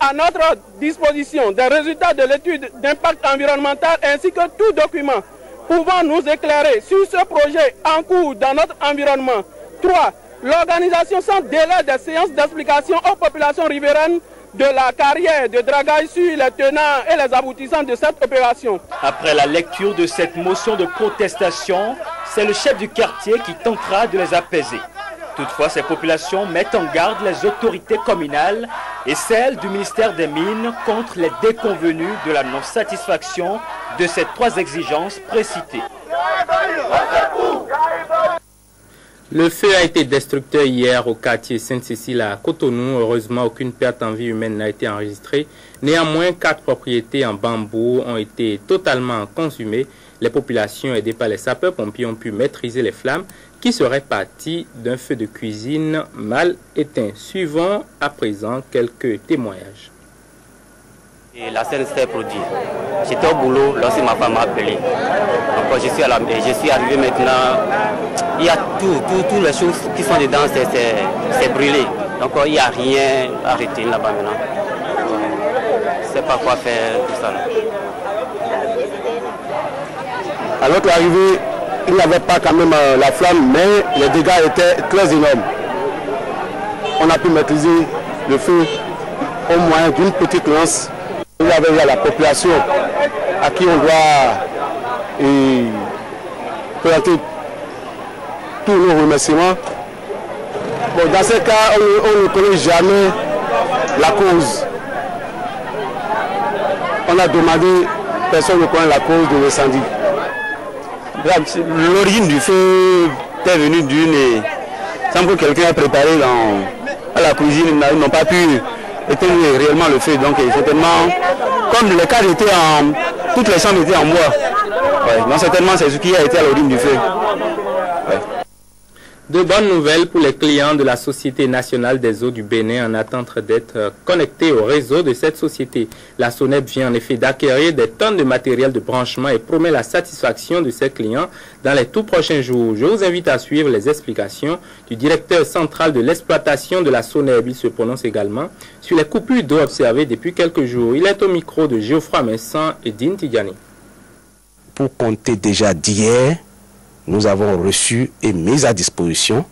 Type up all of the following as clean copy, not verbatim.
à notre disposition des résultats de l'étude d'impact environnemental ainsi que tout document pouvant nous éclairer sur ce projet en cours dans notre environnement. 3. L'organisation sans délai des séances d'explication aux populations riveraines de la carrière de dragage sur les tenants et les aboutissants de cette opération. Après la lecture de cette motion de protestation, c'est le chef du quartier qui tentera de les apaiser. Toutefois, ces populations mettent en garde les autorités communales et celles du ministère des Mines contre les déconvenues de la non-satisfaction de ces 3 exigences précitées. Le feu a été destructeur hier au quartier Sainte-Cécile à Cotonou. Heureusement, aucune perte en vie humaine n'a été enregistrée. Néanmoins, 4 propriétés en bambou ont été totalement consumées. Les populations aidées par les sapeurs-pompiers ont pu maîtriser les flammes qui seraient parties d'un feu de cuisine mal éteint. Suivons à présent quelques témoignages. Et la scène s'est produite. J'étais au boulot lorsque ma femme m'a appelé. Donc je suis arrivé maintenant. Il y a toutes les choses qui sont dedans, c'est brûlé. Donc il n'y a rien arrêté là-bas maintenant. Je ne sais pas quoi faire tout ça. Là. À notre arrivée, il n'y avait pas quand même la flamme, mais les dégâts étaient très énormes. On a pu maîtriser le feu au moins d'une petite lance. Il y avait la population à qui on doit présenter tous nos remerciements. Bon, dans ce cas, on ne connaît jamais la cause. On a demandé, personne ne connaît la cause de l'incendie. L'origine du feu est venue d'une... Il semble que quelqu'un a préparé à la cuisine, ils n'ont pas pu éteindre réellement le feu. Donc certainement, comme les cadres étaient toutes les chambres étaient en bois. Ouais, donc certainement c'est ce qui a été à l'origine du feu. Ouais. De bonnes nouvelles pour les clients de la Société nationale des eaux du Bénin en attente d'être connectés au réseau de cette société. La SONEB vient en effet d'acquérir des tonnes de matériel de branchement et promet la satisfaction de ses clients dans les tout prochains jours. Je vous invite à suivre les explications du directeur central de l'exploitation de la SONEB. Il se prononce également sur les coupures d'eau observées depuis quelques jours. Il est au micro de Geoffroy Messan et Dine Tidjani. Pour compter déjà d'hier, nous avons reçu et mis à disposition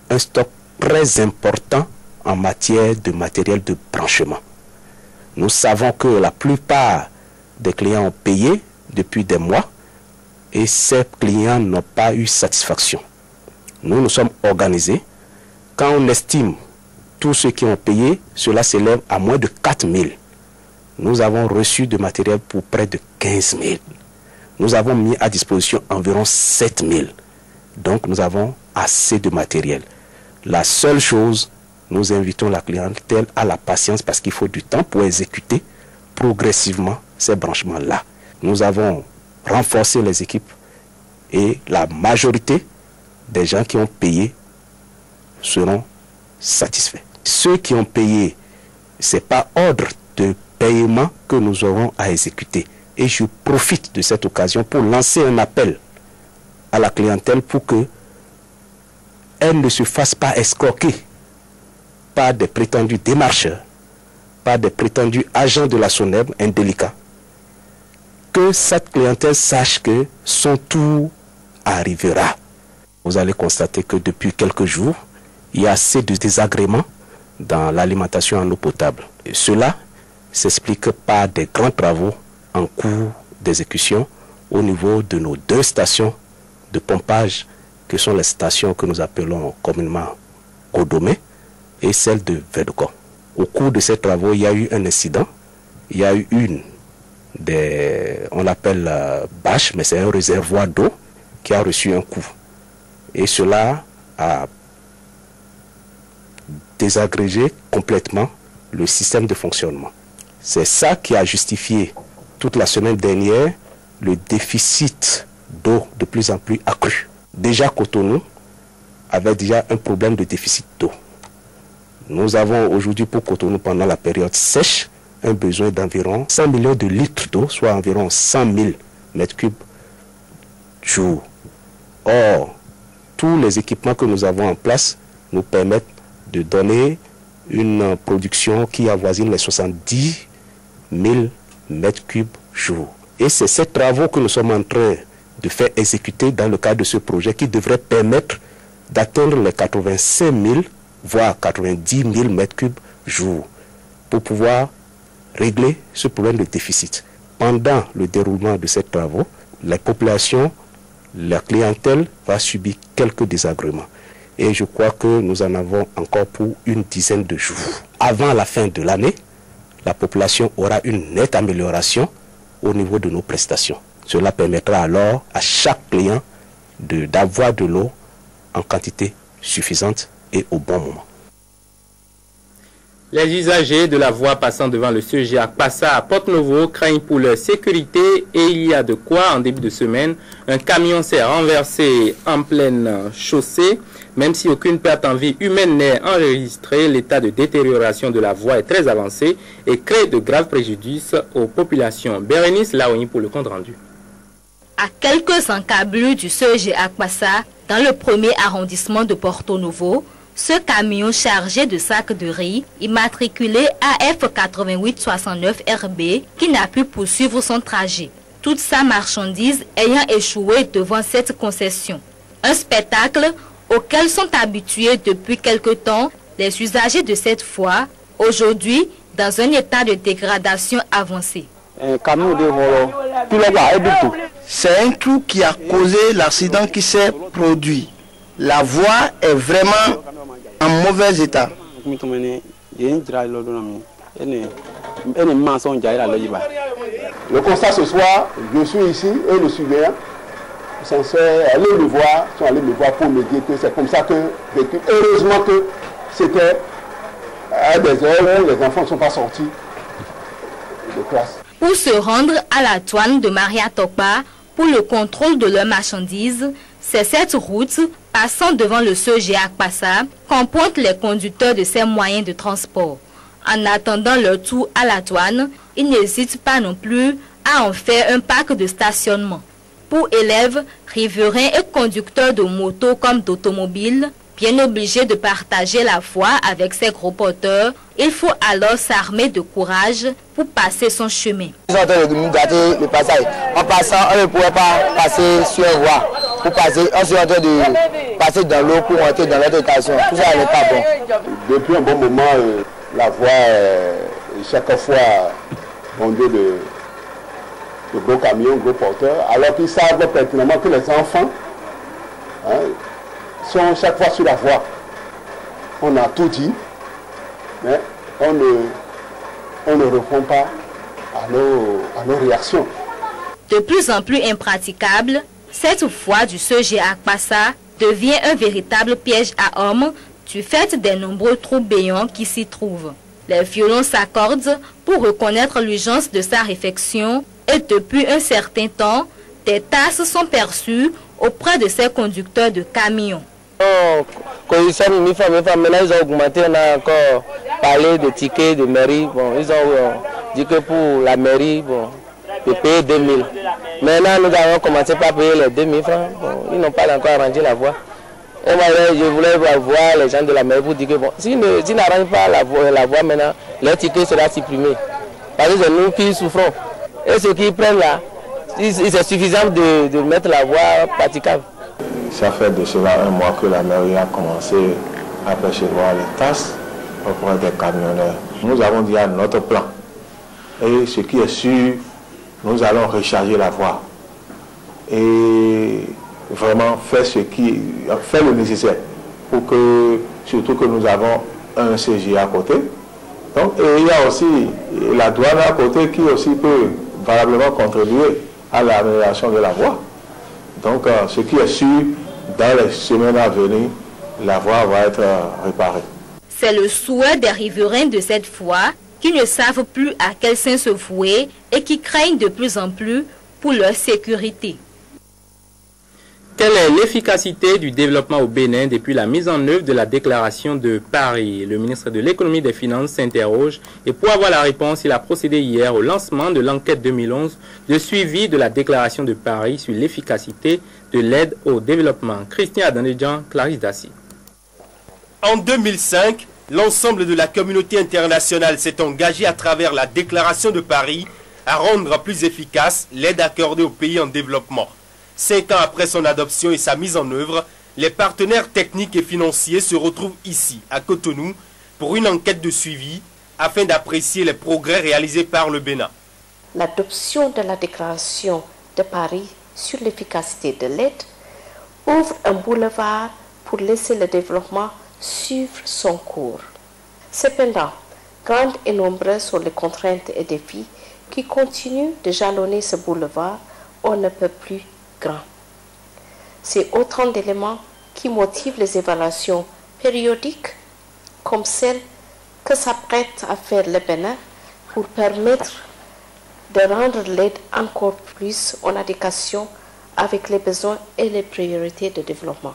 un stock très important en matière de matériel de branchement. Nous savons que la plupart des clients ont payé depuis des mois et ces clients n'ont pas eu satisfaction. Nous nous sommes organisés. Quand on estime tous ceux qui ont payé, cela s'élève à moins de 4 000. Nous avons reçu du matériel pour près de 15 000. Nous avons mis à disposition environ 7 000. Donc nous avons assez de matériel. La seule chose, nous invitons la clientèle à la patience parce qu'il faut du temps pour exécuter progressivement ces branchements-là. Nous avons renforcé les équipes et la majorité des gens qui ont payé seront satisfaits. Ceux qui ont payé, ce n'est pas ordre de paiement que nous aurons à exécuter. Et je profite de cette occasion pour lancer un appel à la clientèle pour que elle ne se fasse pas escroquer par des prétendus démarcheurs, par des prétendus agents de la SONEB indélicats. Que cette clientèle sache que son tour arrivera. Vous allez constater que depuis quelques jours, il y a assez de désagréments dans l'alimentation en eau potable. Et cela s'explique par des grands travaux en cours d'exécution au niveau de nos 2 stations de pompage, que sont les stations que nous appelons communément Kodomé et celle de Vedoko. Au cours de ces travaux, il y a eu un incident. Il y a eu on l'appelle bâche, mais c'est un réservoir d'eau qui a reçu un coup. Et cela a désagrégé complètement le système de fonctionnement. C'est ça qui a justifié toute la semaine dernière le déficit d'eau de plus en plus accru. Déjà Cotonou avait déjà un problème de déficit d'eau. Nous avons aujourd'hui pour Cotonou pendant la période sèche un besoin d'environ 100 millions de litres d'eau, soit environ 100 000 mètres cubes jour. Or, tous les équipements que nous avons en place nous permettent de donner une production qui avoisine les 70 000 mètres cubes jour. Et c'est ces travaux que nous sommes en train de faire exécuter dans le cadre de ce projet qui devrait permettre d'atteindre les 85 000 voire 90 000 mètres cubes jour pour pouvoir régler ce problème de déficit. Pendant le déroulement de ces travaux, la population, la clientèle va subir quelques désagréments. Et je crois que nous en avons encore pour une dizaine de jours. Avant la fin de l'année, la population aura une nette amélioration au niveau de nos prestations. Cela permettra alors à chaque client d'avoir de l'eau en quantité suffisante et au bon moment. Les usagers de la voie passant devant le CEG Akpassa à Porte-Novo craignent pour leur sécurité et il y a de quoi. En début de semaine, un camion s'est renversé en pleine chaussée. Même si aucune perte en vie humaine n'est enregistrée, l'état de détérioration de la voie est très avancé et crée de graves préjudices aux populations. Bérénice Laoni pour le compte rendu. À quelques encablures du CEG Akpassa, dans le premier arrondissement de Porto-Novo, ce camion chargé de sacs de riz, immatriculé AF8869RB, qui n'a pu poursuivre son trajet. Toute sa marchandise ayant échoué devant cette concession. Un spectacle auquel sont habitués depuis quelque temps les usagers de cette voie, aujourd'hui dans un état de dégradation avancé. Un camion de volo, c'est un trou qui a causé l'accident qui s'est produit. La voie est vraiment en mauvais état. Le constat ce soir, je suis ici et le surveillant sont allés me voir pour me dire que c'est comme ça que heureusement que c'était à des heures où les enfants ne sont pas sortis de classe. Pour se rendre à la douane de Maria Tokpa pour le contrôle de leurs marchandises, c'est cette route passant devant le CEG Akpassa qu'empruntent les conducteurs de ces moyens de transport. En attendant leur tour à la douane, ils n'hésitent pas non plus à en faire un parc de stationnement. Pour élèves, riverains et conducteurs de motos comme d'automobiles, bien obligés de partager la voie avec ces gros porteurs, il faut alors s'armer de courage pour passer son chemin. Ils sont en train de nous gâter le passage. En passant, on ne pourrait pas passer sur la voie. Pour passer, on est en train de passer dans l'eau pour entrer dans l'autre station. Tout ça n'est pas bon. Depuis un bon moment, la voie est chaque fois bondée de gros camions, gros porteurs, alors qu'ils savent pertinemment que les enfants sont chaque fois sur la voie. On a tout dit, mais on ne répond pas à nos réactions. De plus en plus impraticable, cette voie du CEG Akpassa devient un véritable piège à hommes du fait des nombreux trous béants qui s'y trouvent. Les violons s'accordent pour reconnaître l'urgence de sa réfection et depuis un certain temps, des tasses sont perçues auprès de ces conducteurs de camions. Maintenant, ils ont augmenté, on a encore parlé de tickets de mairie. Bon, ils ont dit que pour la mairie, bon, de payer 2000. Maintenant, nous avons commencé par payer les 2000 francs. Bon, ils n'ont pas encore arrangé la voie. Et moi, je voulais voir les gens de la mairie pour dire que bon, s'ils n'arrangent pas la voie maintenant, leur ticket sera supprimé. Parce que c'est nous qui souffrons. Et ceux qui prennent là, c'est suffisant de mettre la voie praticable. Ça fait de cela un mois que la mairie a commencé à percevoir les tasses auprès des camionneurs. Nous avons déjà notre plan. Et ce qui est sûr, nous allons recharger la voie. Et vraiment faire le nécessaire pour que, surtout que nous avons un CG à côté. Donc, et il y a aussi la douane à côté qui aussi peut valablement contribuer à l'amélioration de la voie. Donc, ce qui est sûr, dans les semaines à venir, la voie va être réparée. C'est le souhait des riverains de cette voie qui ne savent plus à quel sein se vouer et qui craignent de plus en plus pour leur sécurité. Quelle est l'efficacité du développement au Bénin depuis la mise en œuvre de la déclaration de Paris? Le ministre de l'Économie et des Finances s'interroge et pour avoir la réponse, il a procédé hier au lancement de l'enquête 2011 de suivi de la déclaration de Paris sur l'efficacité de l'aide au développement. Christian Adanedjan, Clarisse Dassi. En 2005, L'ensemble de la communauté internationale s'est engagé à travers la déclaration de Paris à rendre plus efficace l'aide accordée aux pays en développement. 5 ans après son adoption et sa mise en œuvre, les partenaires techniques et financiers se retrouvent ici, à Cotonou, pour une enquête de suivi afin d'apprécier les progrès réalisés par le Bénin. L'adoption de la déclaration de Paris sur l'efficacité de l'aide ouvre un boulevard pour laisser le développement suivre son cours. Cependant, grandes et nombreuses sont les contraintes et défis qui continuent de jalonner ce boulevard on ne peut plus grand. C'est autant d'éléments qui motivent les évaluations périodiques comme celle que s'apprête à faire le Bénin pour permettre de rendre l'aide encore plus en adéquation avec les besoins et les priorités de développement.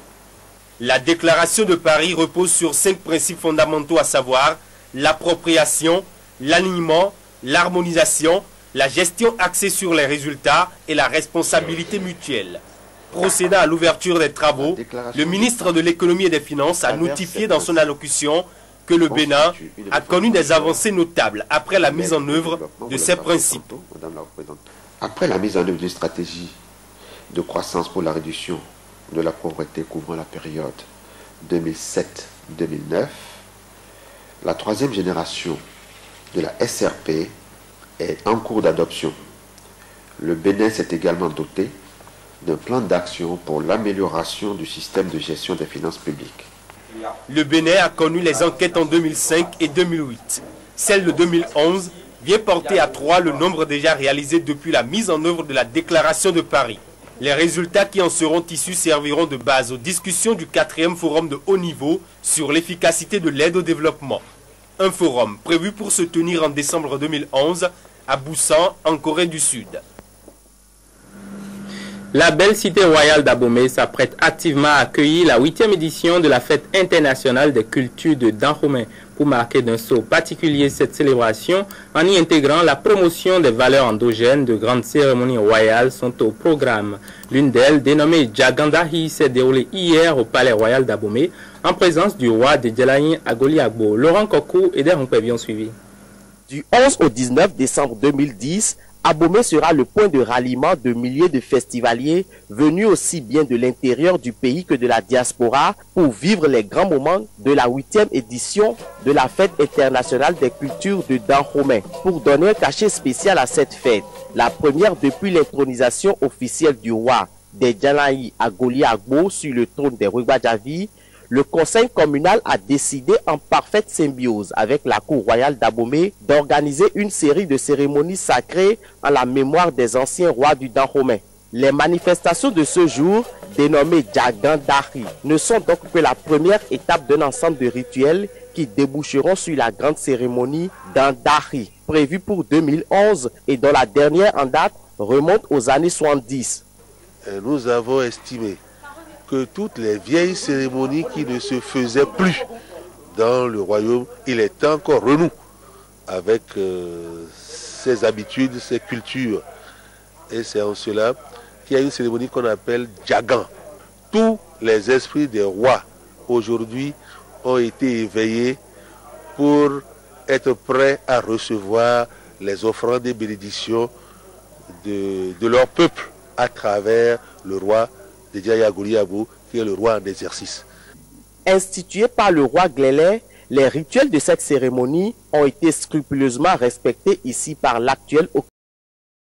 La déclaration de Paris repose sur 5 principes fondamentaux, à savoir l'appropriation, l'alignement, l'harmonisation, la gestion axée sur les résultats et la responsabilité mutuelle. Procédant à l'ouverture des travaux, le ministre de l'Économie et des Finances a notifié dans son allocution que le Bénin a connu des avancées notables après la mise en œuvre de ces principes. Après la mise en œuvre d'une stratégie de croissance pour la réduction de la pauvreté couvrant la période 2007-2009, la 3e génération de la SRP est en cours d'adoption. Le Bénin s'est également doté d'un plan d'action pour l'amélioration du système de gestion des finances publiques. Le Bénin a connu les enquêtes en 2005 et 2008. Celle de 2011 vient porter à 3 le nombre déjà réalisé depuis la mise en œuvre de la déclaration de Paris. Les résultats qui en seront issus serviront de base aux discussions du 4e forum de haut niveau sur l'efficacité de l'aide au développement. Un forum prévu pour se tenir en décembre 2011 à Busan, en Corée du Sud. La belle cité royale d'Abomey s'apprête activement à accueillir la 8e édition de la fête internationale des cultures de Dahomey. Pour marquer d'un sceau particulier cette célébration, en y intégrant la promotion des valeurs endogènes, de grandes cérémonies royales sont au programme. L'une d'elles, dénommée Djagandahi, s'est déroulée hier au palais royal d'Abomey, en présence du roi de Djalaïn Agoli Agbo. Laurent Kokou et des Rompévions suivis. Du 11 au 19 décembre 2010, Abomey sera le point de ralliement de milliers de festivaliers venus aussi bien de l'intérieur du pays que de la diaspora pour vivre les grands moments de la 8e édition de la fête internationale des cultures de Dahomey. Pour donner un cachet spécial à cette fête, la première depuis l'intronisation officielle du roi des Djalaï Agoli Agbo sur le trône des Rugbajavi, le conseil communal a décidé en parfaite symbiose avec la cour royale d'Abomey d'organiser une série de cérémonies sacrées en la mémoire des anciens rois du Dahomey. Les manifestations de ce jour, dénommées Djagandahi, ne sont donc que la première étape d'un ensemble de rituels qui déboucheront sur la grande cérémonie d'Andahi, prévue pour 2011 et dont la dernière en date remonte aux années 70. Nous avons estimé que toutes les vieilles cérémonies qui ne se faisaient plus dans le royaume, il est encore renoué avec ses habitudes, ses cultures. Et c'est en cela qu'il y a une cérémonie qu'on appelle Djagan. Tous les esprits des rois aujourd'hui ont été éveillés pour être prêts à recevoir les offrandes et bénédictions de leur peuple à travers le roi de Djalaïn Agoli Agbo, qui est le roi en exercice. Institués par le roi Glélé, les rituels de cette cérémonie ont été scrupuleusement respectés ici par l'actuel